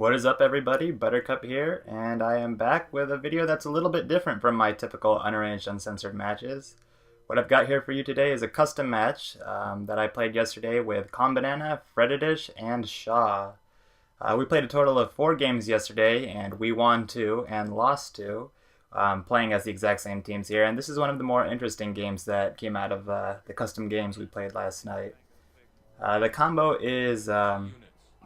What is up, everybody? Buttercup here, and I am back with a video that's a little bit different from my typical unarranged uncensored matches. What I've got here for you today is a custom match that I played yesterday with Banana, Freddidish, and Shaw. We played a total of 4 games yesterday, and we won 2 and lost 2, playing as the exact same teams here. And this is one of the more interesting games that came out of the custom games we played last night. The combo is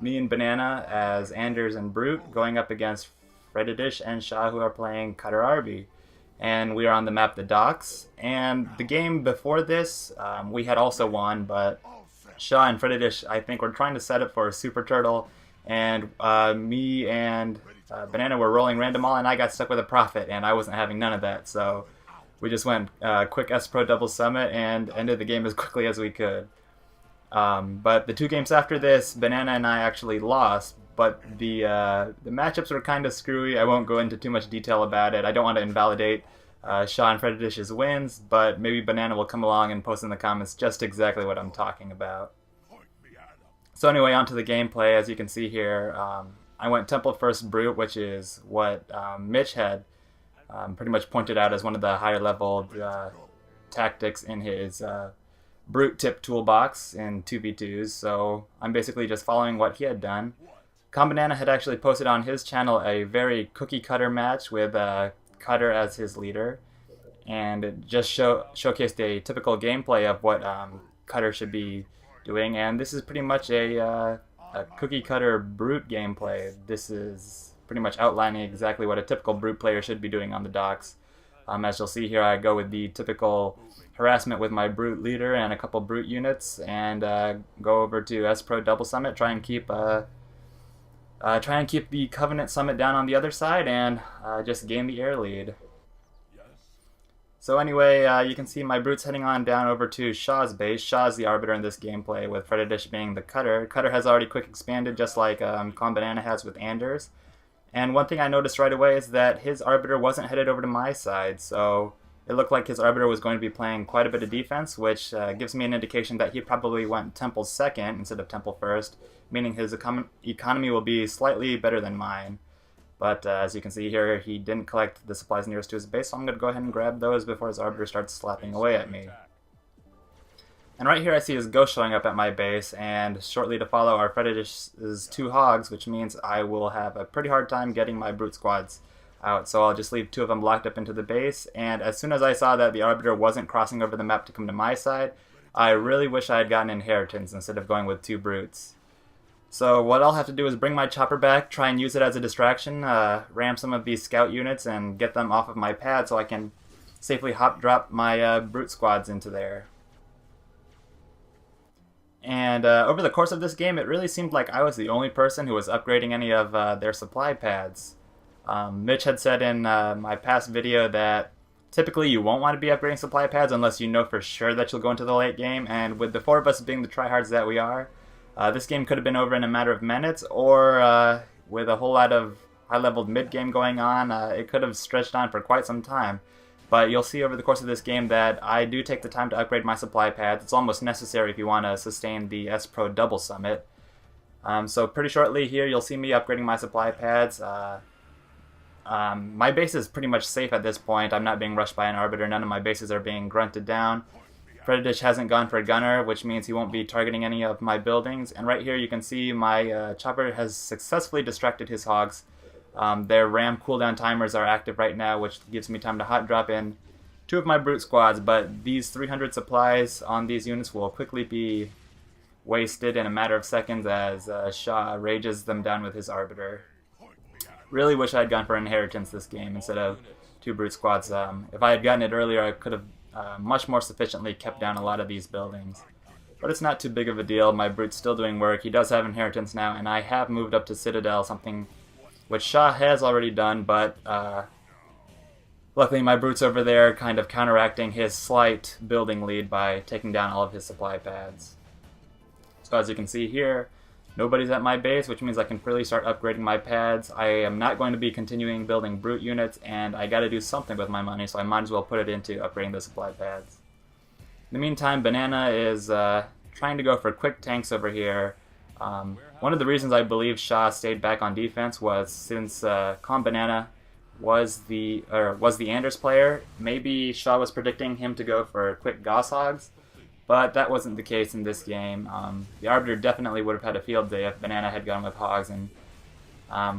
me and Banana as Anders and Brute going up against Freddidish and Shaw, who are playing Cutter Arby. And we are on the map The Docks. And the game before this, we had also won, but Shaw and Freddidish, I think, were trying to set up for a Super Turtle. And me and Banana were rolling random all, and I got stuck with a Prophet, and I wasn't having none of that. So we just went quick S-Pro double summit and ended the game as quickly as we could. But the 2 games after this, Banana and I actually lost, but the matchups were kind of screwy. I won't go into too much detail about it. I don't want to invalidate Shaw and Freddidish's wins, but maybe Banana will come along and post in the comments just exactly what I'm talking about. So anyway, on to the gameplay. As you can see here, I went Temple first Brute, which is what Mitch had pretty much pointed out as one of the higher level tactics in his Brute tip toolbox in 2v2s, so I'm basically just following what he had done. Banana had actually posted on his channel a very cookie cutter match with Cutter as his leader, and it just showcased a typical gameplay of what Cutter should be doing, and this is pretty much a cookie cutter Brute gameplay. This is pretty much outlining exactly what a typical Brute player should be doing on the docks. As you'll see here, I go with the typical harassment with my Brute leader and a couple Brute units, and go over to S-Pro double summit, try and keep the Covenant summit down on the other side, and just gain the air lead. So anyway, you can see my Brute's heading on down over to Shaw's base. Shaw's the Arbiter in this gameplay, with Freddidish being the Cutter. Cutter has already quick expanded, just like Banana has with Anders. And one thing I noticed right away is that his Arbiter wasn't headed over to my side, so it looked like his Arbiter was going to be playing quite a bit of defense, which gives me an indication that he probably went Temple second instead of Temple first, meaning his economy will be slightly better than mine. But as you can see here, he didn't collect the supplies nearest to his base, so I'm going to go ahead and grab those before his Arbiter starts slapping away at me. And right here I see his Ghost showing up at my base, and shortly to follow are Freddidish's 2 Hogs, which means I will have a pretty hard time getting my Brute squads out. So I'll just leave 2 of them locked up into the base, and as soon as I saw that the Arbiter wasn't crossing over the map to come to my side, I really wish I had gotten Inheritance instead of going with 2 Brutes. So what I'll have to do is bring my chopper back, try and use it as a distraction, ram some of these scout units and get them off of my pad so I can safely hop drop my Brute squads into there. And over the course of this game, it really seemed like I was the only person who was upgrading any of their supply pads. Mitch had said in my past video that typically you won't want to be upgrading supply pads unless you know for sure that you'll go into the late game, and with the 4 of us being the tryhards that we are, this game could have been over in a matter of minutes, or with a whole lot of high-leveled mid-game going on, it could have stretched on for quite some time. But you'll see over the course of this game that I do take the time to upgrade my supply pads. It's almost necessary if you want to sustain the S-Pro double summit. So pretty shortly here you'll see me upgrading my supply pads. My base is pretty much safe at this point. I'm not being rushed by an Arbiter. None of my bases are being grunted down. Freddidish hasn't gone for a gunner, which means he won't be targeting any of my buildings. And right here you can see my chopper has successfully distracted his Hogs. Their RAM cooldown timers are active right now, which gives me time to hot drop in 2 of my Brute squads, but these 300 supplies on these units will quickly be wasted in a matter of seconds as Shaw rages them down with his Arbiter. Really wish I had gone for Inheritance this game instead of 2 Brute squads. If I had gotten it earlier, I could have much more sufficiently kept down a lot of these buildings. But it's not too big of a deal. My Brute's still doing work. He does have Inheritance now, and I have moved up to Citadel, something which Shaw has already done, but luckily my Brute's over there kind of counteracting his slight building lead by taking down all of his supply pads. So as you can see here, nobody's at my base, which means I can freely start upgrading my pads. I am not going to be continuing building Brute units, and I gotta do something with my money, so I might as well put it into upgrading the supply pads. In the meantime, Banana is trying to go for quick tanks over here, One of the reasons I believe Shaw stayed back on defense was since Banana was the Anders player. Maybe Shaw was predicting him to go for quick Goss Hogs, but that wasn't the case in this game. The Arbiter definitely would have had a field day if Banana had gone with Hogs, and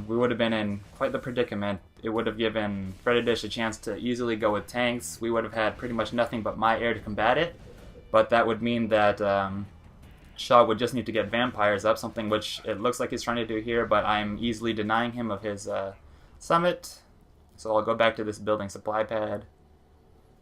we would have been in quite the predicament. It would have given Freddidish a chance to easily go with tanks. We would have had pretty much nothing but my air to combat it, but that would mean that Shaw would just need to get vampires up, something which it looks like he's trying to do here, but I'm easily denying him of his summit. So I'll go back to this building supply pad.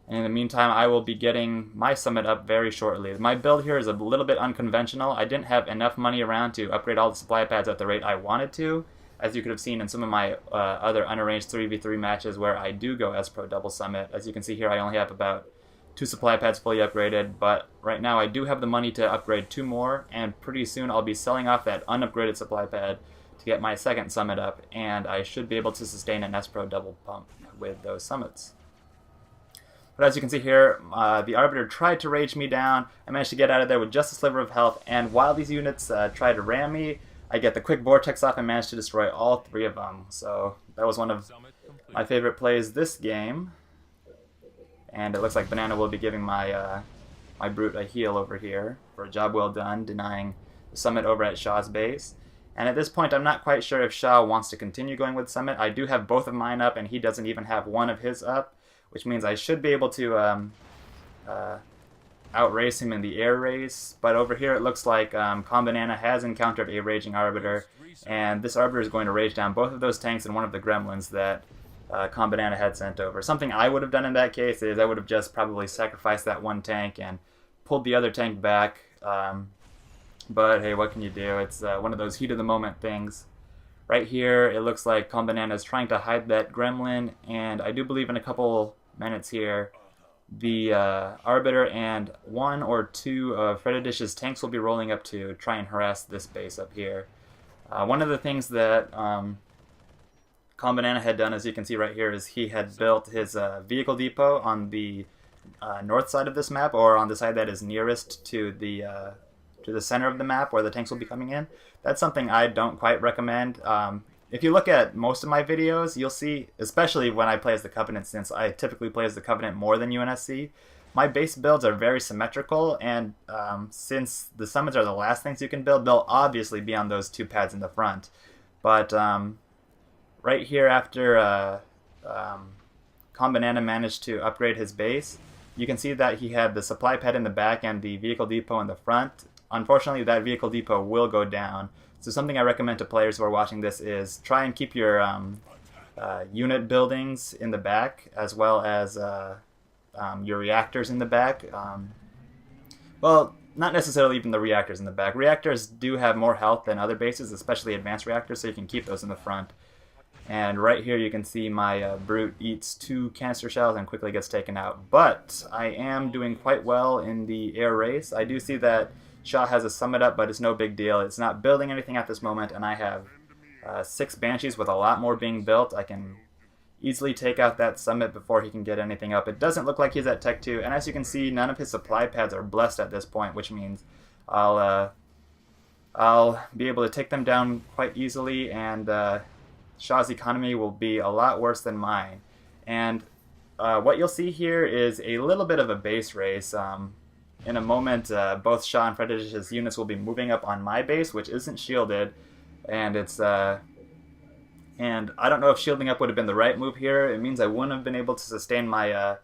And in the meantime, I will be getting my summit up very shortly. My build here is a little bit unconventional. I didn't have enough money around to upgrade all the supply pads at the rate I wanted to, as you could have seen in some of my other unarranged 3v3 matches where I do go S-Pro double summit. As you can see here, I only have about 2 supply pads fully upgraded, but right now I do have the money to upgrade 2 more, and pretty soon I'll be selling off that unupgraded supply pad to get my second summit up, and I should be able to sustain an S-Pro double pump with those summits. But as you can see here, the Arbiter tried to rage me down. I managed to get out of there with just a sliver of health, and while these units try to ram me, I get the quick vortex off and manage to destroy all 3 of them. So that was one of my favorite plays this game. And it looks like Banana will be giving my my Brute a heal over here for a job well done, denying the summit over at Shaw's base. And at this point, I'm not quite sure if Shaw wants to continue going with summit. I do have both of mine up, and he doesn't even have one of his up, which means I should be able to outrace him in the air race. But over here, it looks like Banana has encountered a Raging Arbiter, and this Arbiter is going to rage down both of those tanks and one of the Gremlins that Banana had sent over. Something I would have done in that case is I would have just probably sacrificed that one tank and pulled the other tank back. But hey, what can you do? It's one of those heat of the moment things. Right here, it looks like Banana is trying to hide that Gremlin, and I do believe in a couple minutes here, the Arbiter and 1 or 2 of Freddidish's tanks will be rolling up to try and harass this base up here. One of the things that Banana had done, as you can see right here, is he had built his vehicle depot on the north side of this map, or on the side that is nearest to the center of the map where the tanks will be coming in. That's something I don't quite recommend. If you look at most of my videos, you'll see, especially when I play as the Covenant, since I typically play as the Covenant more than UNSC, my base builds are very symmetrical, and since the summits are the last things you can build, they'll obviously be on those 2 pads in the front. But right here, after Banana managed to upgrade his base, you can see that he had the supply pad in the back and the vehicle depot in the front. Unfortunately, that vehicle depot will go down. So something I recommend to players who are watching this is try and keep your unit buildings in the back, as well as your reactors in the back. Well, not necessarily even the reactors in the back. Reactors do have more health than other bases, especially advanced reactors, so you can keep those in the front. And right here you can see my Brute eats 2 canister shells and quickly gets taken out. But I am doing quite well in the air race. I do see that Shaw has a summit up, but it's no big deal. It's not building anything at this moment, and I have 6 Banshees with a lot more being built. I can easily take out that summit before he can get anything up. It doesn't look like he's at Tech 2, and as you can see, none of his supply pads are blessed at this point, which means I'll be able to take them down quite easily, and Shaw's economy will be a lot worse than mine. And what you'll see here is a little bit of a base race. In a moment, both Shaw and Freddish's units will be moving up on my base, which isn't shielded, and it's and I don't know if shielding up would have been the right move here. It means I wouldn't have been able to sustain my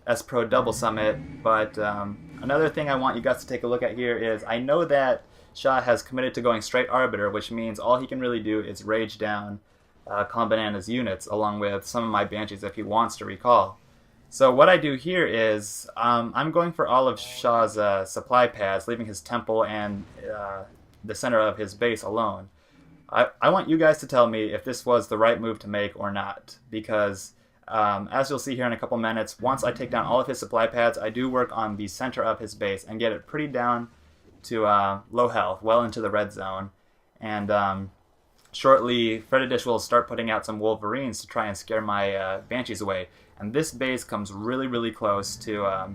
S-Pro double summit. But another thing I want you guys to take a look at here is I know that Shaw has committed to going straight Arbiter, which means all he can really do is rage down Banana's units, along with some of my Banshees if he wants to recall. So what I do here is I'm going for all of Shaw's supply pads, leaving his temple and the center of his base alone. I want you guys to tell me if this was the right move to make or not, because as you'll see here in a couple minutes, once I take down all of his supply pads, I do work on the center of his base and get it pretty down to low health, well into the red zone. And shortly, Freddidish will start putting out some Wolverines to try and scare my Banshees away. And this base comes really, really close to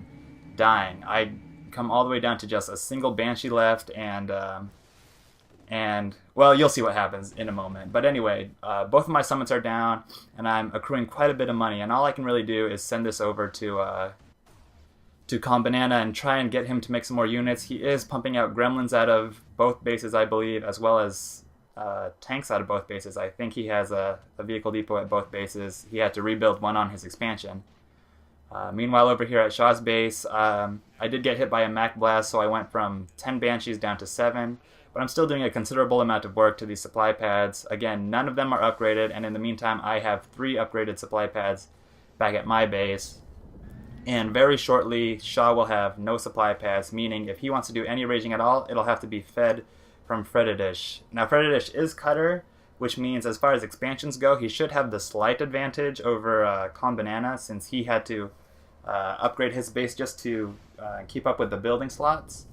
dying. I come all the way down to just a single Banshee left, and And, well, you'll see what happens in a moment. But anyway, both of my summons are down, and I'm accruing quite a bit of money. And all I can really do is send this over to Calm Banana and try and get him to make some more units. He is pumping out gremlins out of both bases, I believe, as well as tanks out of both bases. I think he has a vehicle depot at both bases. He had to rebuild one on his expansion. Meanwhile, over here at Shaw's base, I did get hit by a Mac Blast, so I went from 10 Banshees down to 7. But I'm still doing a considerable amount of work to these supply pads. Again, none of them are upgraded, and in the meantime, I have 3 upgraded supply pads back at my base. And very shortly, Shaw will have no supply pads, meaning if he wants to do any raging at all, it'll have to be fed from Freddidish. Now, Freddidish is Cutter, which means as far as expansions go, he should have the slight advantage over Calm Banana, since he had to upgrade his base just to keep up with the building slots.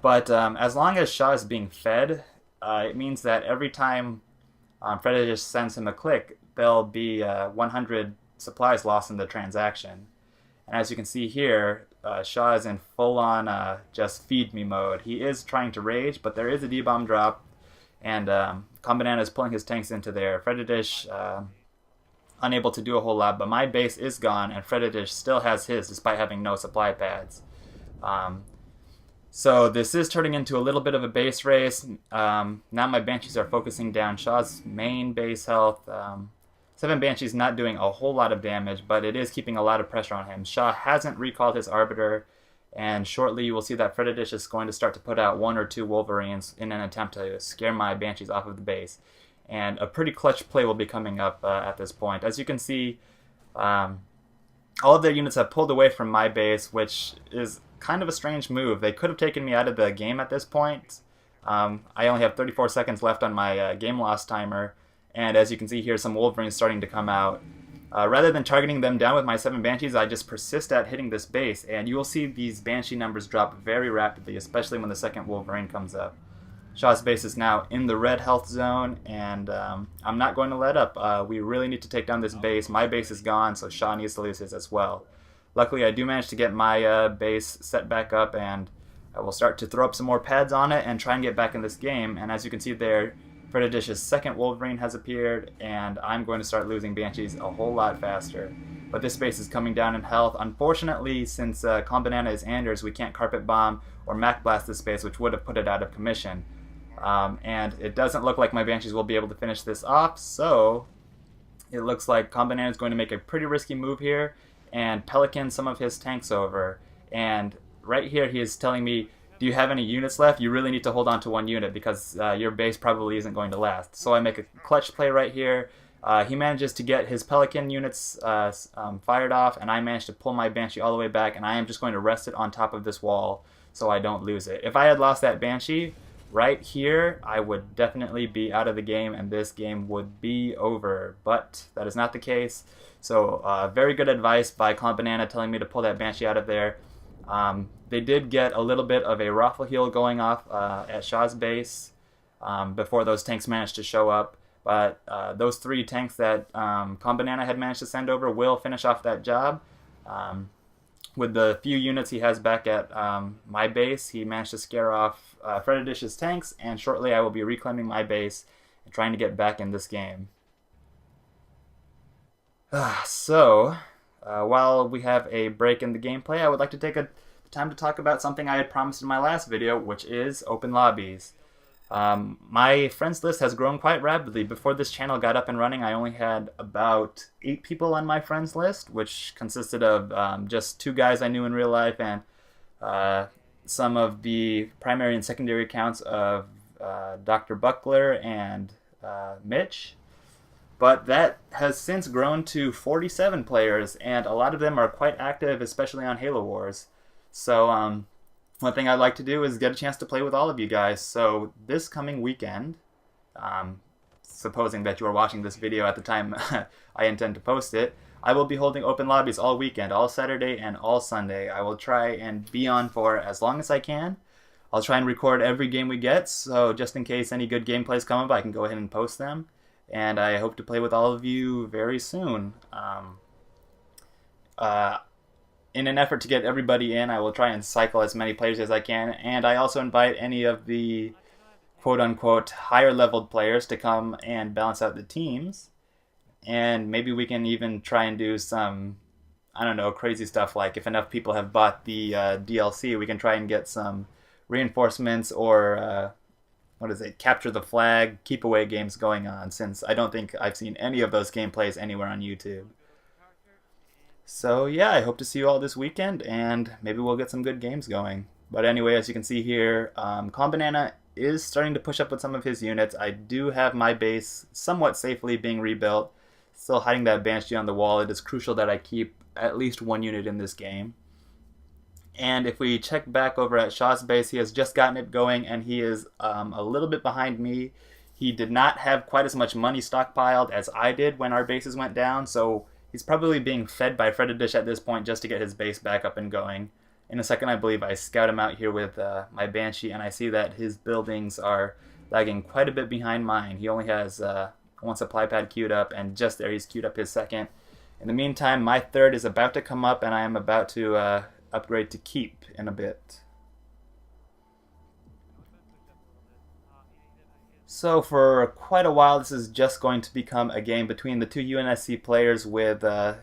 But as long as Shaw is being fed, it means that every time Freddidish sends him a click, there'll be 100 supplies lost in the transaction. And as you can see here, Shaw is in full-on just feed me mode. He is trying to rage, but there is a D-bomb drop, and Calm Banana is pulling his tanks into there. Freddidish unable to do a whole lot, but my base is gone, and Freddidish still has his despite having no supply pads. So this is turning into a little bit of a base race. Now my Banshees are focusing down Shaw's main base health. 7 Banshees not doing a whole lot of damage, but it is keeping a lot of pressure on him. Shaw hasn't recalled his Arbiter, and shortly you will see that Freddidish is going to start to put out 1 or 2 Wolverines in an attempt to scare my Banshees off of the base. And a pretty clutch play will be coming up at this point. As you can see, all of their units have pulled away from my base, which is kind of a strange move. They could have taken me out of the game at this point. I only have 34 seconds left on my game loss timer, and as you can see here, some Wolverines starting to come out. Rather than targeting them down with my 7 Banshees, I just persist at hitting this base, and you will see these Banshee numbers drop very rapidly, especially when the second Wolverine comes up. Shaw's base is now in the red health zone, and I'm not going to let up. We really need to take down this base. My base is gone, so Shaw needs to lose his as well. Luckily, I do manage to get my base set back up, and I will start to throw up some more pads on it and try and get back in this game. And as you can see there, Freddidish's second Wolverine has appeared, and I'm going to start losing Banshees a whole lot faster. But this base is coming down in health. Unfortunately, since Calm Banana is Anders, we can't Carpet Bomb or Mac Blast this base, which would have put it out of commission. And it doesn't look like my Banshees will be able to finish this off, so it looks like Calm Banana is going to make a pretty risky move here and Pelican some of his tanks over. And right here he is telling me, do you have any units left? You really need to hold on to 1 unit because your base probably isn't going to last. So I make a clutch play right here. He manages to get his Pelican units fired off, and I managed to pull my Banshee all the way back, and I am just going to rest it on top of this wall so I don't lose it. If I had lost that Banshee right here, I would definitely be out of the game and this game would be over, but that is not the case. So very good advice by Calm Banana telling me to pull that Banshee out of there. They did get a little bit of a Raffle Heal going off at Shaw's base before those tanks managed to show up, but those 3 tanks that Calm Banana had managed to send over will finish off that job. With the few units he has back at my base, he managed to scare off Freddidish's tanks, and shortly I will be reclaiming my base and trying to get back in this game. So, while we have a break in the gameplay, I would like to take time to talk about something I had promised in my last video, which is open lobbies. My friends list has grown quite rapidly. Before this channel got up and running, I only had about 8 people on my friends list, which consisted of just 2 guys I knew in real life and some of the primary and secondary accounts of Dr. Buckler and Mitch. But that has since grown to 47 players, and a lot of them are quite active, especially on Halo Wars. So, one thing I'd like to do is get a chance to play with all of you guys. So this coming weekend, supposing that you are watching this video at the time I intend to post it, I will be holding open lobbies all weekend, all Saturday and all Sunday. I will try and be on for as long as I can. I'll try and record every game we get, so just in case any good gameplays come up, I can go ahead and post them. And I hope to play with all of you very soon. In an effort to get everybody in, I will try and cycle as many players as I can, and I also invite any of the quote-unquote higher leveled players to come and balance out the teams. And maybe we can even try and do some, I don't know, crazy stuff like if enough people have bought the DLC, we can try and get some reinforcements or what is it, capture the flag, keep away games going on, since I don't think I've seen any of those gameplays anywhere on YouTube. So yeah, I hope to see you all this weekend, and maybe we'll get some good games going. But anyway, as you can see here, Combanana is starting to push up with some of his units. I do have my base somewhat safely being rebuilt, still hiding that Banshee on the wall. It is crucial that I keep at least one unit in this game. And if we check back over at Shah's base, he has just gotten it going, and he is a little bit behind me. He did not have quite as much money stockpiled as I did when our bases went down, so he's probably being fed by Freddidish at this point just to get his base back up and going. In a second, I believe I scout him out here with my Banshee, and I see that his buildings are lagging quite a bit behind mine. He only has one supply pad queued up, and just there he's queued up his second. In the meantime, my third is about to come up, and I am about to upgrade to keep in a bit. So for quite a while, this is just going to become a game between the two UNSC players, with Shah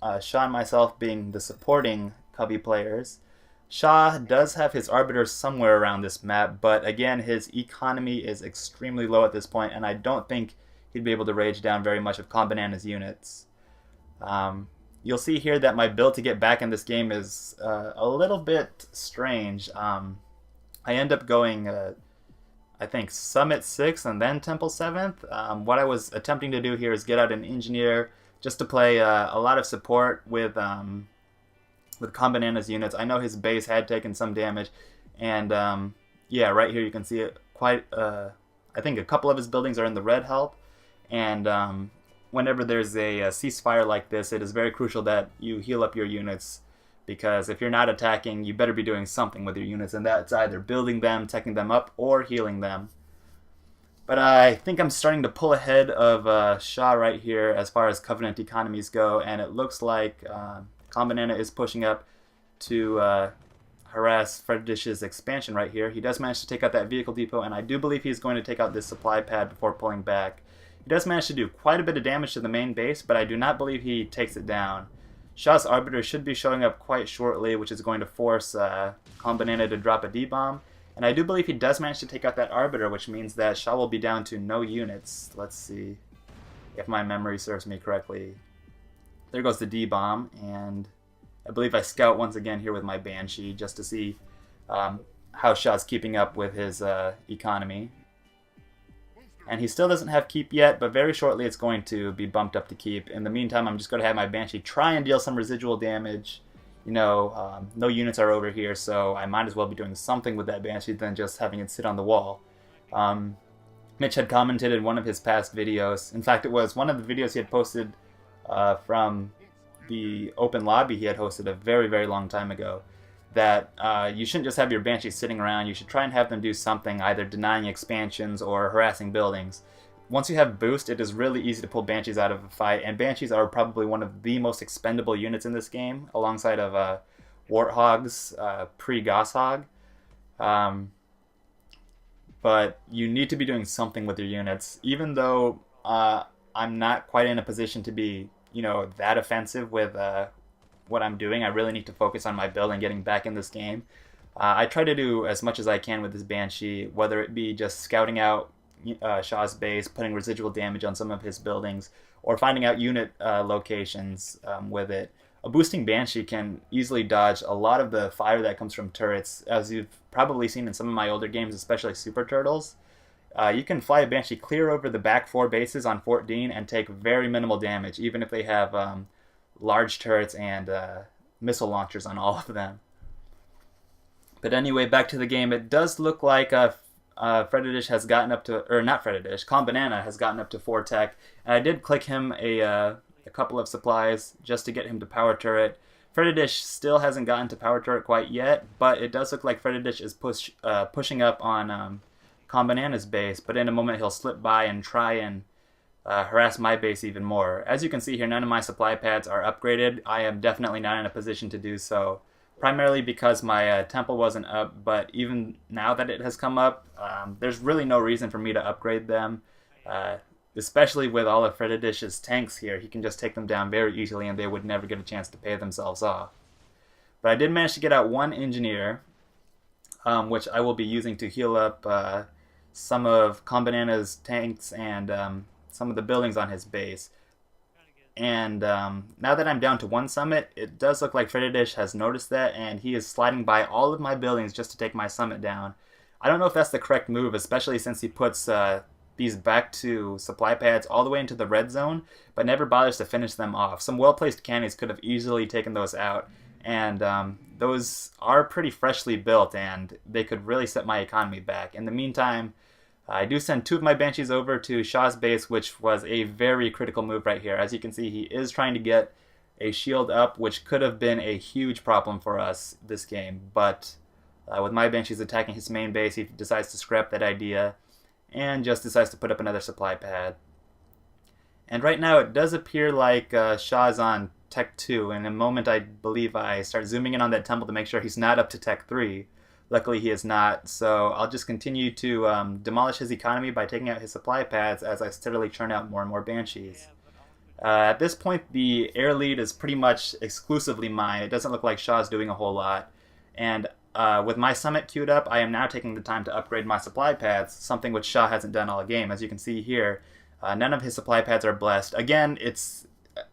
and myself being the supporting Cubby players. Shah does have his arbiters somewhere around this map, but again, his economy is extremely low at this point, and I don't think he'd be able to rage down very much of Combanana's units. You'll see here that my build to get back in this game is a little bit strange. I end up going, I think, Summit 6th and then Temple 7th. What I was attempting to do here is get out an Engineer just to play a lot of support with Combanana's units. I know his base had taken some damage, and yeah, right here you can see it quite, I think a couple of his buildings are in the red health, and whenever there's a ceasefire like this, it is very crucial that you heal up your units, because if you're not attacking, you better be doing something with your units, and that's either building them, teching them up, or healing them. But I think I'm starting to pull ahead of Shah right here as far as Covenant economies go, and it looks like Combanana is pushing up to harass Freddish's expansion right here. He does manage to take out that vehicle depot, and I do believe he's going to take out this supply pad before pulling back. He does manage to do quite a bit of damage to the main base, but I do not believe he takes it down. Shah's Arbiter should be showing up quite shortly, which is going to force Combanana to drop a D-bomb. And I do believe he does manage to take out that Arbiter, which means that Shah will be down to no units. Let's see if my memory serves me correctly. There goes the D-bomb, and I believe I scout once again here with my Banshee just to see how Shah's keeping up with his economy. And he still doesn't have keep yet, but very shortly it's going to be bumped up to keep. In the meantime, I'm just going to have my Banshee try and deal some residual damage. You know, no units are over here, so I might as well be doing something with that Banshee than just having it sit on the wall. Mitch had commented in one of his past videos. In fact, it was one of the videos he had posted from the open lobby he had hosted a very, very long time ago, that you shouldn't just have your Banshees sitting around. You should try and have them do something, either denying expansions or harassing buildings. Once you have boost, it is really easy to pull Banshees out of a fight, and Banshees are probably one of the most expendable units in this game, alongside of Warthogs pre-Goshawk. But you need to be doing something with your units. Even though I'm not quite in a position to be, you know, that offensive with what I'm doing, I really need to focus on my build and getting back in this game. I try to do as much as I can with this Banshee, whether it be just scouting out Shah's base, putting residual damage on some of his buildings, or finding out unit locations with it. A boosting Banshee can easily dodge a lot of the fire that comes from turrets, as you've probably seen in some of my older games, especially Super Turtles. You can fly a Banshee clear over the back 4 bases on Fort Dean and take very minimal damage, even if they have large turrets and missile launchers on all of them. But anyway, back to the game. It does look like Freddidish has gotten up to, or not Freddidish, Combanana has gotten up to 4 tech. And I did click him a couple of supplies just to get him to power turret. Freddidish still hasn't gotten to power turret quite yet, but it does look like Freddidish is pushing up on Combanana's base. But in a moment he'll slip by and try and harass my base even more. As you can see here, none of my supply pads are upgraded. I am definitely not in a position to do so. primarily because my temple wasn't up, but even now that it has come up, there's really no reason for me to upgrade them. Especially with all of Fredidish's tanks here, he can just take them down very easily and they would never get a chance to pay themselves off. But I did manage to get out one engineer, which I will be using to heal up some of Combanana's tanks and some of the buildings on his base. And now that I'm down to one summit, it does look like Fredidish has noticed that, and he is sliding by all of my buildings just to take my summit down. I don't know if that's the correct move, especially since he puts these back to supply pads all the way into the red zone, but never bothers to finish them off. Some well-placed cannons could have easily taken those out, and those are pretty freshly built, and they could really set my economy back. In the meantime, I do send two of my Banshees over to Shah's base, which was a very critical move right here. As you can see, he is trying to get a shield up, which could have been a huge problem for us this game. But with my Banshees attacking his main base, he decides to scrap that idea and just decides to put up another supply pad. And right now it does appear like Shah's on Tech 2. In a moment, I believe I start zooming in on that temple to make sure he's not up to Tech 3. Luckily, he is not, so I'll just continue to demolish his economy by taking out his supply pads as I steadily churn out more and more Banshees. At this point, the air lead is pretty much exclusively mine. It doesn't look like Shah's doing a whole lot. And with my summit queued up, I am now taking the time to upgrade my supply pads, something which Shah hasn't done all game. As you can see here, none of his supply pads are blessed. Again,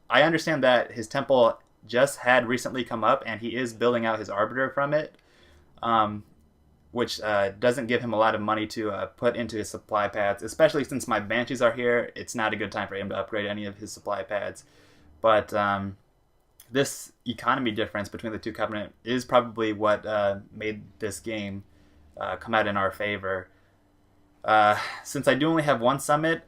I understand that his temple just had recently come up, and he is building out his Arbiter from it. Which doesn't give him a lot of money to put into his supply pads, especially since my Banshees are here. It's not a good time for him to upgrade any of his supply pads. But this economy difference between the two Covenant is probably what made this game come out in our favor. Since I do only have one summit,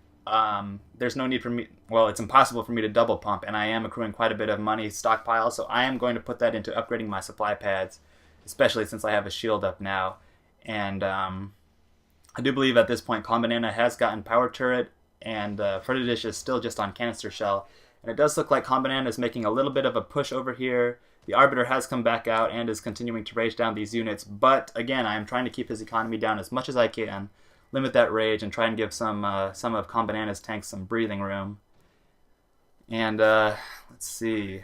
there's no need for me, well, it's impossible for me to double pump, and I am accruing quite a bit of money stockpile, so I am going to put that into upgrading my supply pads, especially since I have a shield up now. And I do believe at this point Combanana has gotten power turret, and Fredidish is still just on canister shell. And it does look like Combanana is making a little bit of a push over here. The Arbiter has come back out and is continuing to rage down these units, but again, I am trying to keep his economy down as much as I can, limit that rage, and try and give some of Combanana's tanks some breathing room. And let's see.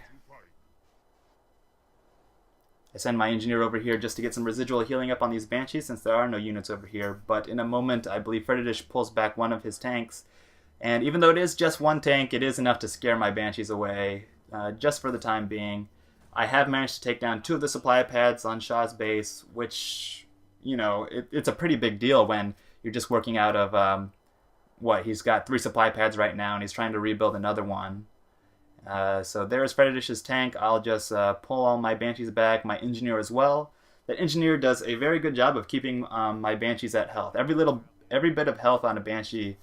I send my engineer over here just to get some residual healing up on these Banshees since there are no units over here. But in a moment, I believe Fredidish pulls back one of his tanks. And even though it is just one tank, it is enough to scare my Banshees away, just for the time being. I have managed to take down two of the supply pads on Shah's base, which, you know, it's a pretty big deal when you're just working out of, he's got 3 supply pads right now, and he's trying to rebuild another one. So there's Fredidish's tank. I'll just pull all my Banshees back, my engineer as well. That engineer does a very good job of keeping my Banshees at health. Every bit of health on a Banshee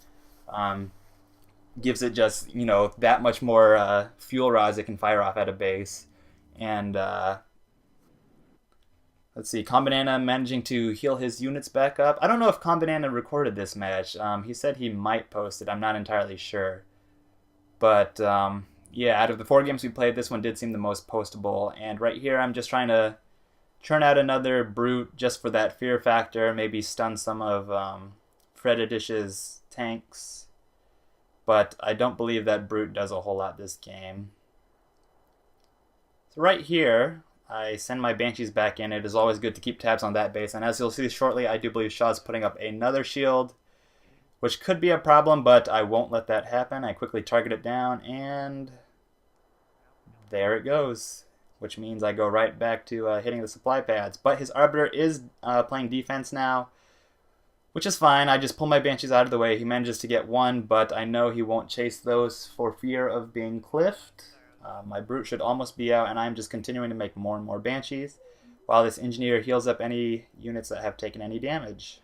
gives it just, you know, that much more fuel rods it can fire off at a base. And let's see, Combanana managing to heal his units back up. I don't know if Combanana recorded this match. He said he might post it. I'm not entirely sure. But yeah, out of the 4 games we played, this one did seem the most postable. And right here, I'm just trying to churn out another Brute just for that fear factor. Maybe stun some of Fredidish's tanks. But I don't believe that Brute does a whole lot this game. So right here, I send my Banshees back in. It is always good to keep tabs on that base. And as you'll see shortly, I do believe Shah's putting up another shield, which could be a problem, but I won't let that happen. I quickly target it down, and there it goes, which means I go right back to hitting the supply pads. But his Arbiter is playing defense now, which is fine. I just pull my Banshees out of the way. He manages to get one, but I know he won't chase those for fear of being cliffed. My Brute should almost be out, and I'm just continuing to make more and more Banshees, while this Engineer heals up any units that have taken any damage.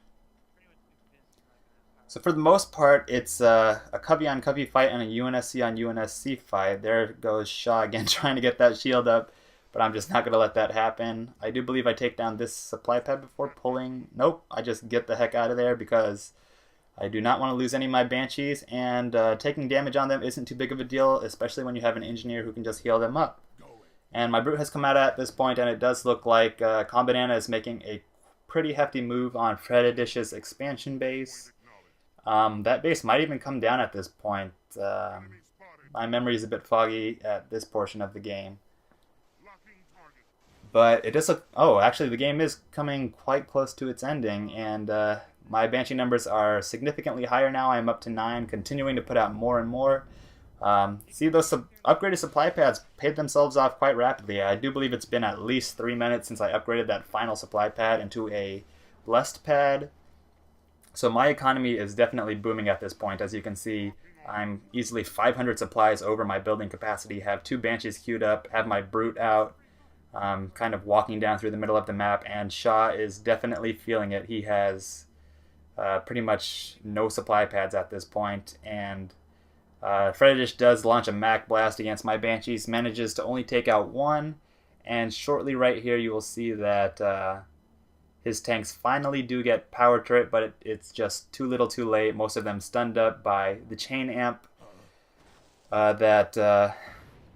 So for the most part, it's a Covey-on-Covey fight and a UNSC-on-UNSC fight. There goes Shah again trying to get that shield up, but I'm just not going to let that happen. I do believe I take down this supply pad before pulling. Nope, I just get the heck out of there because I do not want to lose any of my Banshees, and taking damage on them isn't too big of a deal, especially when you have an engineer who can just heal them up. And my brute has come out at this point, and it does look like Combanana is making a pretty hefty move on Fredidish's expansion base. That base might even come down at this point. My memory is a bit foggy at this portion of the game. But it does look... Oh, actually, the game is coming quite close to its ending, and my Banshee numbers are significantly higher now. I am up to 9, continuing to put out more and more. See, those upgraded supply pads paid themselves off quite rapidly. I do believe it's been at least 3 minutes since I upgraded that final supply pad into a blessed pad. So my economy is definitely booming at this point. As you can see, I'm easily 500 supplies over my building capacity, have 2 Banshees queued up, have my brute out, kind of walking down through the middle of the map, and Shaw is definitely feeling it. He has pretty much no supply pads at this point, and Fredish does launch a Mac Blast against my Banshees, manages to only take out 1, and shortly right here you will see that his tanks finally do get power turret, but it's just too little too late. Most of them stunned up by the chain amp that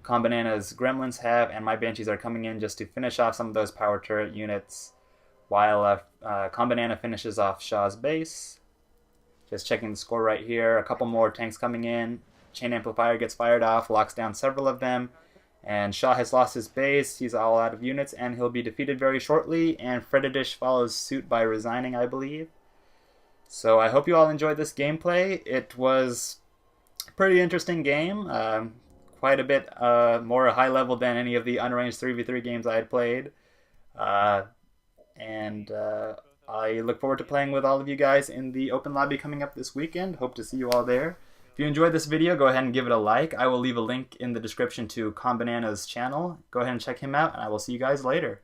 Combanana's Gremlins have, and my Banshees are coming in just to finish off some of those power turret units while Combanana finishes off Shaw's base. Just checking the score right here. A couple more tanks coming in. Chain Amplifier gets fired off, locks down several of them, and Shaw has lost his base. He's all out of units, and he'll be defeated very shortly, and Fredish follows suit by resigning, I believe. So I hope you all enjoyed this gameplay. It was a pretty interesting game. Quite a bit more high level than any of the unarranged 3v3 games I had played. I look forward to playing with all of you guys in the open lobby coming up this weekend. Hope to see you all there. If you enjoyed this video, go ahead and give it a like. I will leave a link in the description to Combanana's channel. Go ahead and check him out, and I will see you guys later.